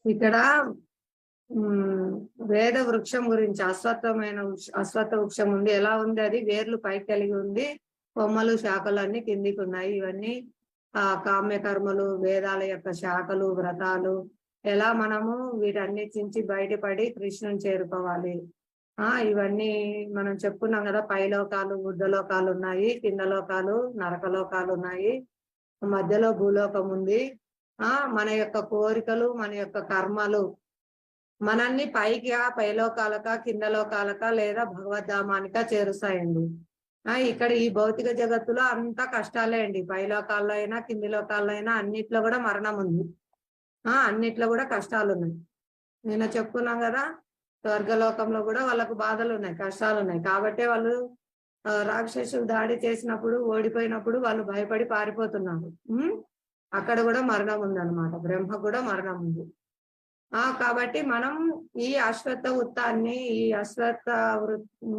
ఇక్కడ వేద వృక్షం గురించి అశ్వత్థ వృక్షం ఉంది. ఎలా ఉంది? అది వేర్లు పైకి కలిగి ఉంది, కొమ్మలు శాఖలు అన్ని కిందికి ఉన్నాయి. ఇవన్నీ కామ్య కర్మలు, వేదాల యొక్క శాఖలు, వ్రతాలు. ఎలా మనము వీటన్నిటి నుంచి బయటపడి కృష్ణుని చేరుకోవాలి. ఇవన్నీ మనం చెప్పుకున్నాం కదా. పైలోకాలు, బుద్ధలోకాలు ఉన్నాయి, కింద లోకాలు, నరకలోకాలు ఉన్నాయి, మధ్యలో భూలోకం ఉంది. మన యొక్క కోరికలు, మన యొక్క కర్మలు మనల్ని పైలోకాలక, కింద లోకాలక లేదా భగవద్ధామానిక చేరుస్తాయండి. ఇక్కడ ఈ భౌతిక జగత్తులో అంతా కష్టాలే అండి. పైలోకాల్లో అయినా, కింది లోకాల్లో అయినా అన్నిట్లో కూడా మరణం ఉంది. అన్నిట్లో కూడా కష్టాలు ఉన్నాయి. నేను చెప్పుకున్నాం కదా, స్వర్గలోకంలో కూడా వాళ్ళకు బాధలు ఉన్నాయి, కష్టాలు ఉన్నాయి. కాబట్టే వాళ్ళు రాక్షసులు దాడి చేసినప్పుడు, ఓడిపోయినప్పుడు వాళ్ళు భయపడి పారిపోతున్నారు. అక్కడ కూడా మరణం ఉందన్నమాట. బ్రహ్మ కూడా మరణం ఉంది. కాబట్టి మనం ఈ ఉత్తాన్ని, ఈ అశ్వత్థ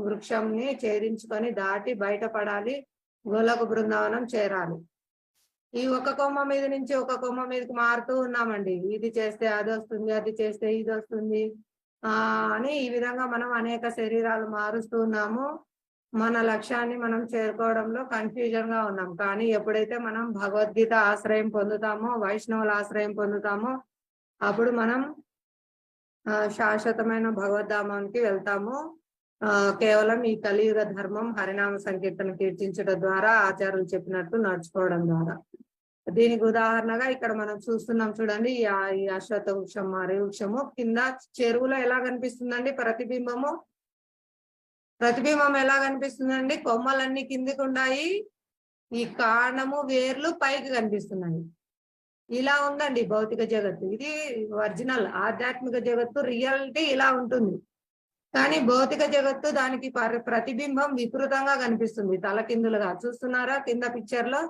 వృక్షంని ఛేదించుకొని దాటి బయటపడాలి, గోలోక బృందావనం చేరాలి. ఈ ఒక కొమ్మ మీద నుంచి ఒక కొమ్మ మీదకి మారుతూ ఉన్నామండి. ఇది చేస్తే అది వస్తుంది, అది చేస్తే ఇది వస్తుంది అని ఈ విధంగా మనం అనేక శరీరాలు మారుస్తూ ఉన్నాము. మన లక్ష్యాన్ని మనం చేరుకోవడంలో కన్ఫ్యూజన్ గా ఉన్నాం. కానీ ఎప్పుడైతే మనం భగవద్గీత ఆశ్రయం పొందుతామో, వైష్ణవుల ఆశ్రయం పొందుతామో, అప్పుడు మనం శాశ్వతమైన భగవద్ధామానికి వెళ్తాము. కేవలం ఈ కలియుగ ధర్మం హరినామ సంకీర్తన కీర్తించడం ద్వారా, ఆచార్యులు చెప్పినట్టు నడుచుకోవడం ద్వారా. దీనికి ఉదాహరణగా ఇక్కడ మనం చూస్తున్నాం చూడండి. ఈ అశ్వత్థ వృక్షం, మరి వృక్షము కింద చెరువులో ఎలా కనిపిస్తుందండి ప్రతిబింబము? ప్రతిబింబం ఎలా కనిపిస్తుందండి? కొమ్మలన్నీ కిందికి ఉన్నాయి, ఈ కాండము, వేర్లు పైకి కనిపిస్తున్నాయి. ఇలా ఉందండి భౌతిక జగత్తు. ఇది ఒరిజినల్ ఆధ్యాత్మిక జగత్తు, రియాలిటీ ఇలా ఉంటుంది. కానీ భౌతిక జగత్తు దానికి ప్రతిబింబం వికృతంగా కనిపిస్తుంది, తలకిందులుగా. చూస్తున్నారా కింద పిక్చర్ లో?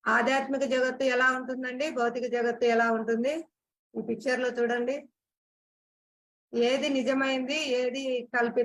ఆధ్యాత్మిక జగత్తు ఎలా ఉంటుందండి, భౌతిక జగత్తు ఎలా ఉంటుంది? ఈ పిక్చర్ లో చూడండి. ఏది నిజమైంది, ఏది కల్పితం?